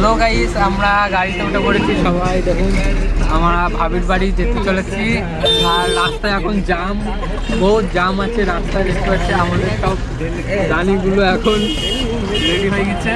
Hello guys, আমরা গাড়িতে উঠে পড়েছি সবাই। দেখুন আমরা ভাবির বাড়ি যেতে চলেছি। আর রাস্তায় এখন জাম, বহুত জাম আছে রাস্তায়। দেখতে পাচ্ছি আমাদের সব রানীগুলো এখন রেডি হয়ে গেছে।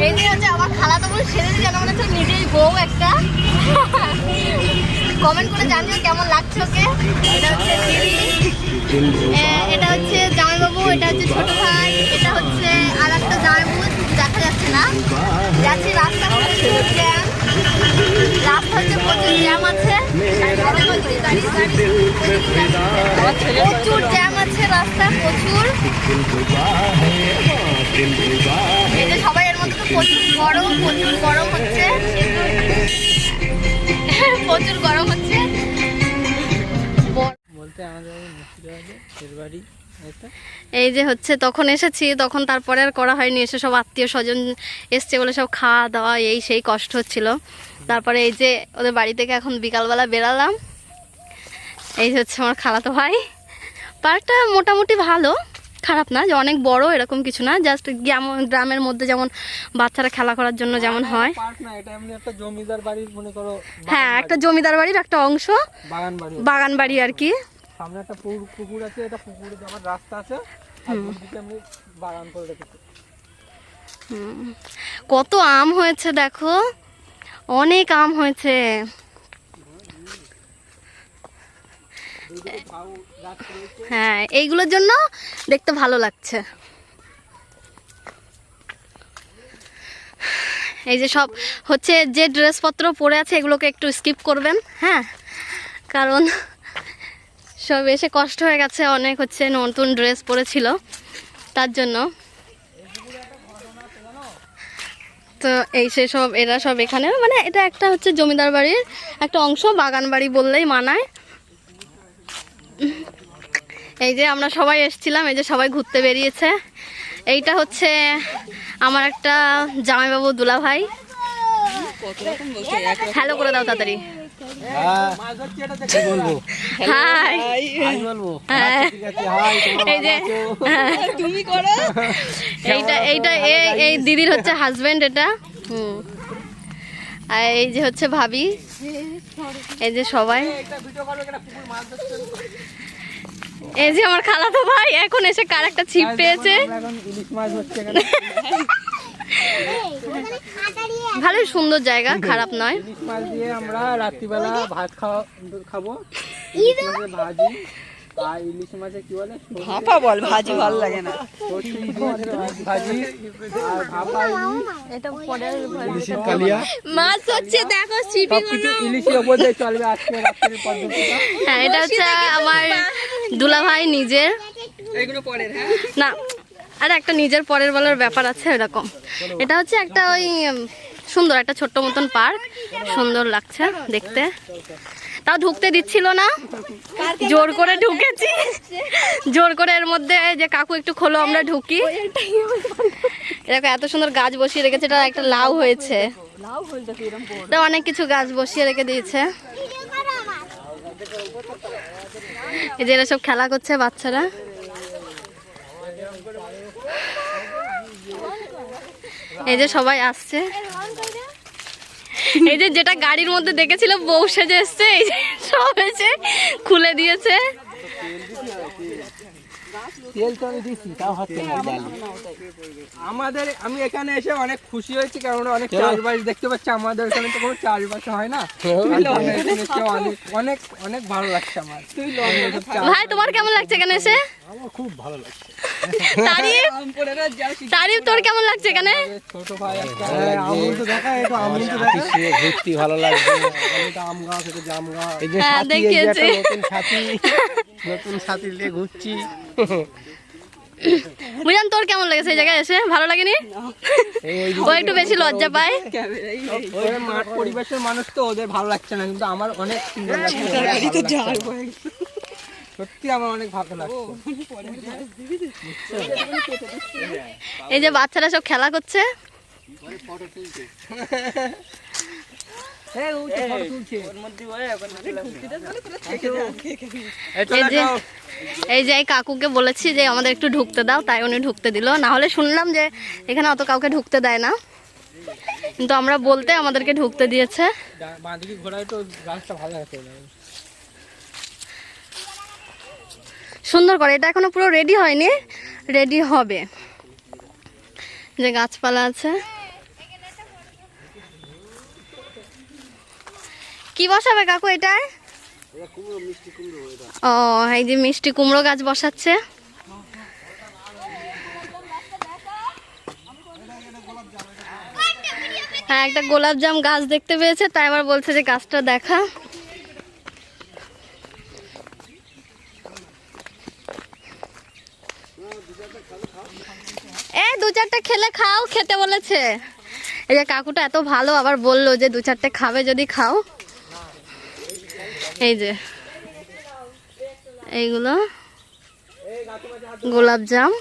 এই যে হচ্ছে আমার খালাতো বোন সেজেছে যেন মনে হচ্ছে নিজেই বউ একটা। কমেন্ট করে জানিও কেমন লাগছে ওকে। এটা হচ্ছে দিদি, এটা হচ্ছে জামাইবাবু, এটা হচ্ছে ছোট ভাই, এটা হচ্ছে আর একটা জামাইবাবু দেখা যাচ্ছে না। যাচ্ছি রাস্তা প্রচুর জ্যাম, রাস্তা হচ্ছে প্রচুর জ্যাম আছে, প্রচুর জ্যাম আছে রাস্তা প্রচুর। এই যে সবাই এর মধ্যে তো প্রচুর গরম হচ্ছে, প্রচুর গরম হচ্ছে। বলতে আমাদের মুর্শিদাবাদের বাড়ি। এই যে হচ্ছে তখন এসেছি, তখন তারপরে আর করা হয়নি। এসে সব আত্মীয় স্বজন এসছে বলে সব খাওয়া দাওয়া এই সেই কষ্ট হচ্ছিল। তারপরে এই যে ওদের বাড়ি থেকে এখন বিকালবেলা বেরালাম। এই যে হচ্ছে আমার খালাতো ভাই। পার্কটা মোটামুটি ভালো, খারাপ না যে অনেক বড় এরকম কিছু না, জাস্ট গ্রামের মধ্যে যেমন বাচ্চারা খেলা করার জন্য যেমন হয়। হ্যাঁ, একটা জমিদার বাড়ির একটা অংশ, বাগান বাড়ি আর কি। সামনে একটা পুকুর আছে, এটা পুকুরে যাওয়ার রাস্তা আছে, আর দুদিকে আমরা বাগান করে রেখেছি। কত আম হয়েছে দেখো, অনেক আম হয়েছে। হ্যাঁ, এইগুলোর জন্য দেখতে ভালো লাগছে। এই যে সব হচ্ছে যে ড্রেসপত্র পরে আছে এগুলোকে একটু স্কিপ করবেন, হ্যাঁ, কারণ সব এসে কষ্ট হয়ে গেছে অনেক, হচ্ছে নতুন ড্রেস পরেছিল তার জন্য। তো এই সে সব এরা সব এখানে, মানে এটা একটা হচ্ছে জমিদার বাড়ির একটা অংশ, বাগান বাড়ি বললেই মানায়। এই যে আমরা সবাই এসেছিলাম, এই যে সবাই ঘুরতে বেরিয়েছে। এইটা হচ্ছে আমার একটা জামাইবাবু দুলা ভাই। হ্যালো করে দাও তাড়াতাড়ি। হাই, এই যে তুমি করো। এইটা এই দিদির হচ্ছে হাজবেন্ড এটা। আর এই যে হচ্ছে ভাবি। এই যে সবাই, এই যে আমার খালাতো ভাই এখন এসে কার একটা ছিপ পেয়েছে। ভালোই সুন্দর জায়গা, খারাপ নয়। ইলিশ মাছ দিয়ে আমরা রাত্রিবেলা ভাত খাবো। ভাজি আর ইলিশ মাছে কি বলে ভাপা, বল ভাজি ভালো লাগে না। ভাজি আর ভাপা, এটা পরের কালিয়া মাছ হচ্ছে দেখো, সবকিছু ইলিশের উপর দিয়ে চলবে আজকে রাত্রির পদ্ধতিটা। হ্যাঁ, এটা হচ্ছে আমার দুলা ভাই নিজের, এগুলো পরের। হ্যাঁ না আর একটা নিজের পরের বলার ব্যাপার আছে এরকম। এটা হচ্ছে একটা ওই সুন্দর একটা ছোট্ট মতন পার্ক, সুন্দর লাগছে দেখতে। তাও ঢুকতে দিচ্ছিল না, জোর করে ঢুকেছি, জোর করে। এর মধ্যে যে কাকু একটু খোলো, আমরা ঢুকি। এরকম এত সুন্দর গাছ বসিয়ে রেখেছে, এটা একটা লাউ হয়েছে, অনেক কিছু গাছ বসিয়ে রেখে দিয়েছে। এই যে এরা সব খেলা করছে বাচ্চারা। এই যে সবাই আসছে, এই যে যেটা গাড়ির মধ্যে দেখেছিল বউ সেজে এসছে, এই যে সব এসে খুলে দিয়েছে। আমি এখানে এসে অনেক খুশি হয়েছি, কারণ অনেক চাষবাস দেখতে পাচ্ছি। আমাদের এখানে তো কোনো চাষবাস হয় না, অনেক অনেক ভালো লাগছে আমার। ভাই তোমার কেমন লাগছে এখানে এসে? আমার খুব ভালো লাগছে। তারিফ তোর কেমন লাগছে এখানে? ছোট ভাই ঘুরতে ভালো লাগছে। আম গাছ, জাম গাছ, এই যে নতুন সাথী নিয়ে ঘুরছি। বুঝান তোর কেমন লেগেছে এই জায়গায় এসে? ভালো লাগেনি? ও একটু বেশি লজ্জা পায়। মাঠ পরিবেশের মানুষ তো, ওদের ভালো লাগছে না, কিন্তু আমার অনেক সুন্দর লাগছে। সত্যি আমার অনেক ভালো লাগছে। এই যে বাচ্চারা সব খেলা করছে। এই যে এই কাকুকে বলেছি যে আমাদের একটু ঢুকতে দাও, তাই উনি ঢুকতে দিল। না হলে শুনলাম যে এখানে অত কাউকে ঢুকতে দেয় না, কিন্তু আমরা বলতে আমাদেরকে ঢুকতে দিয়েছে। বাঁদিকে ঘোরায় তো গাছটা ভালো আছে, সুন্দর করে। এটা এখনো পুরো রেডি হয়নি, রেডি হবে। যে গাছপালা আছে, কি বসাবে কাকু এটায়? ও এই যে মিষ্টি কুমড়ো গাছ বসাচ্ছে। হ্যাঁ, একটা গোলাপ জাম গাছ দেখতে পেয়েছে, তাই আবার বলছে যে গাছটা দেখা। এই 2-4টা খেলে খাও, খেতে বলেছে। এই যে কাকুটা এত ভালো, আবার বললো যে 2-4টে খাবে যদি খাও। এই যে এইগুলো গোলাপ জাম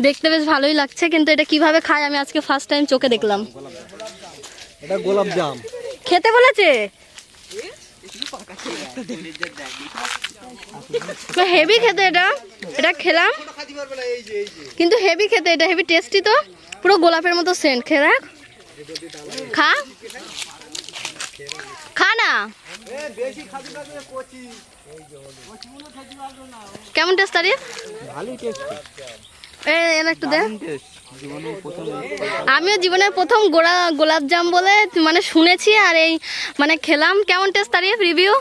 দেখতে বেশ ভালোই লাগছে, কিন্তু এটা কিভাবে খায় আমি আজকে ফার্স্ট টাইম চোখে দেখলাম। এটা গোলাপ জাম খেতে বলেছে, হেভি খেতে। এটা খেলাম, কিন্তু হেভি খেতে, এটা হেভি টেস্টি। তো পুরো গোলাপের মতো সেন্ট। খেয়ে দেখ, খা খা না, কেমন টেস্ট? আরিফ একটু দে। আমিও জীবনের প্রথম গোলাপ জাম বলে মানে শুনেছি, আর এই মানে খেলাম। কেমন টেস্ট আরিফ? রিভিউ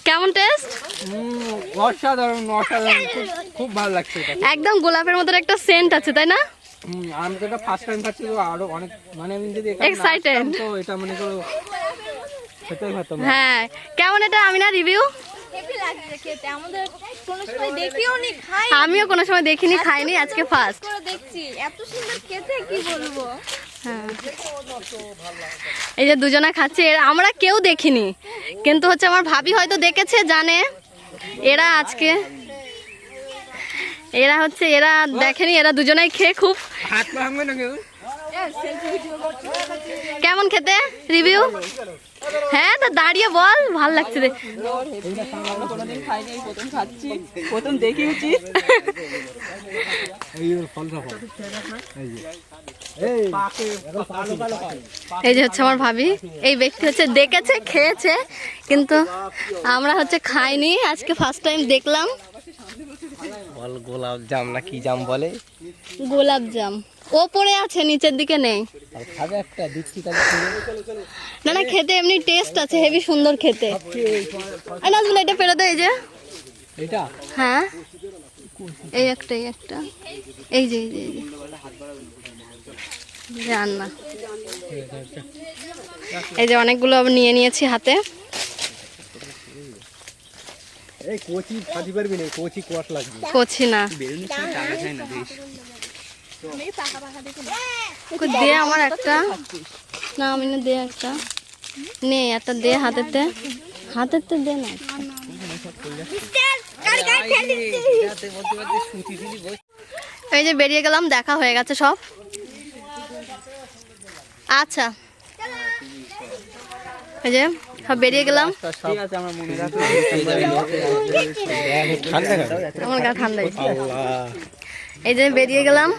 কেমন টেস্ট? অসাধারণ, অসাধারণ, খুব ভালো লাগছে। একদম গোলাপের মতো একটা সেন্ট আছে, তাই না? আমি তো এটা ফার্স্ট টাইম খাচ্ছি, তো আরো অনেক মানে আমি যদি এক্সাইটেড, তো এটা মনে করো খেতেই পারতাম। হ্যাঁ, কেমন এটা আমি না রিভিউ? আমিও কোনো সময় দেখিনি, খাইনি, আজকে ফার্স্ট দেখছি। এত সুন্দর খেতে, কি বলবো। হ্যাঁ, এই যে দুজনা খাচ্ছে, আমরা কেউ দেখিনি, কিন্তু হচ্ছে আমার ভাবি হয়তো দেখেছে, জানে। এরা আজকে এরা দেখেনি, এরা দুজনাই খেয়ে খুব। কেমন খেতে? রিভিউ? হ্যাঁ, তা দাঁড়িয়ে বল, ভাল লাগছে রে। এই যে হচ্ছে আমার ভাবি, এই ব্যক্তি হচ্ছে দেখেছে, খেয়েছে, কিন্তু আমরা হচ্ছে খাইনি, আজকে ফার্স্ট টাইম দেখলাম। গোলাপ জাম না কি জাম বলে? গোলাপ জাম ওপরে আছে, নিচের দিকে নেই। খাবে একটা দিচ্ছি, না না, খেতে এমনি টেস্ট আছে, হেভি সুন্দর খেতে। নাজমুল এটা ফেরত দে। এই যে এটা, হ্যাঁ, এই একটা এই যে রান্না। এই যে অনেকগুলো নিয়ে নিয়েছি হাতে। এই কোচি খাদি পারবি না, কোচি কোয়াট লাগবে। কোচি না দে আমার একটা, না আমি না দে একটা, নে একটা দে, হাতেতে দে না। এই যে বেরিয়ে গেলাম, দেখা হয়ে গেছে সব। আচ্ছা, এই যে সব বেরিয়ে গেলাম। আমার গা ঠান্ডা, এই যে বেরিয়ে গেলাম।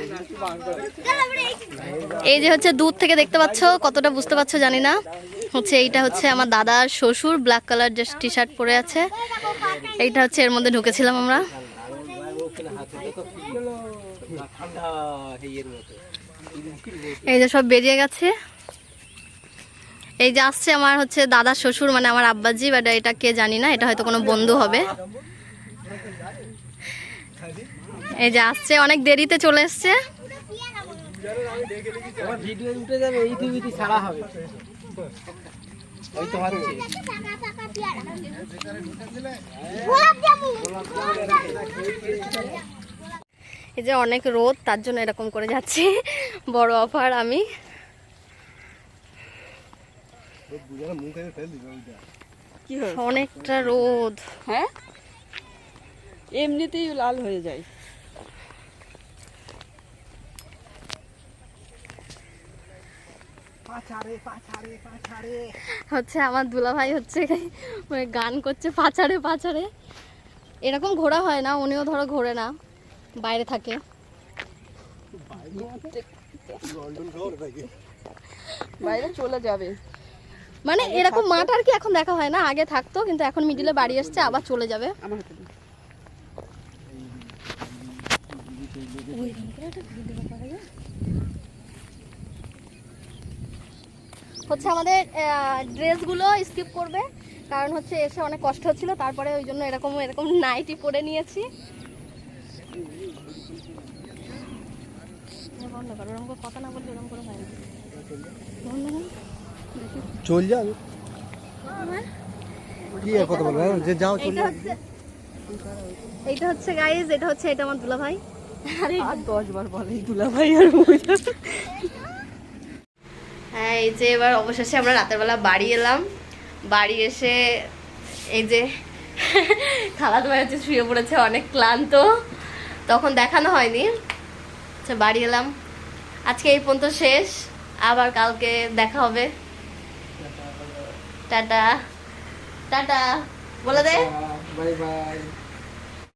এই যে হচ্ছে দূর থেকে দেখতে পাচ্ছ, কতটা বুঝতে পারছো জানি না, হচ্ছে এইটা হচ্ছে আমার দাদার শ্বশুর, ব্ল্যাক কালার যে টি শার্ট পরে আছে, এইটা হচ্ছে এর মধ্যে ঢুকেছিলাম আমরা। এই যে সব বেরিয়ে গেছে। এই যে আসছে আমার হচ্ছে দাদার শ্বশুর, মানে আমার আব্বাজি, বাট এটা কে জানি না, এটা হয়তো কোনো বন্ধু হবে। এই যে আসছে, অনেক দেরিতে চলে এসছে। ভিডিও উঠে যাবে, এই টিভিতে ছাড়া হবে। ওই তো হচ্ছে এই যে অনেক রোদ, তার জন্য এরকম করে যাচ্ছি। বড় অফার আমি। অনেকটা রোদ। হ্যাঁ, এমনিতেই লাল হয়ে যায়। হচ্ছে আমার দুলাভাই হচ্ছে মানে গান করছে পাচারে পাচারে। এরকম ঘোরা হয় না, উনিও ধরো ঘোরে না, বাইরে থাকে। বাইরে চলে যাবে। মানে এরকম মাঠ আর কি এখন দেখা হয় না, আগে থাকতো, কিন্তু এখন মিডিলে বাড়ি এসছে, আবার চলে যাবে। আমার হাতে দিন। হচ্ছে আমাদের ড্রেসগুলো স্কিপ করবে, কারণ হচ্ছে এসে অনেক কষ্ট হচ্ছিল, তারপরে ওই জন্য এরকম এরকম নাইটি পরে নিয়েছি। বন্ধ করো, ওরকম করে কথা না বললে ওরকম করে হয় না। বন্ধ করো। চল যাবে কি আর কথা বলবো যে যাও চল এইটা হচ্ছে গাইস, এটা আমার দুলাভাই। আর 10 বার বলে দুলাভাই আর বুঝা। হ্যাঁ, এই যে এবার অবশেষে আমরা রাতের বেলা বাড়ি এলাম। বাড়ি এসে এই যে খালাতো ভাই হচ্ছে শুয়ে পড়েছে, অনেক ক্লান্ত, তখন দেখানো হয়নি। আচ্ছা, বাড়ি এলাম, আজকে এই পর্যন্ত শেষ, আবার কালকে দেখা হবে। টাটা টাটা বলে দে। Bye bye.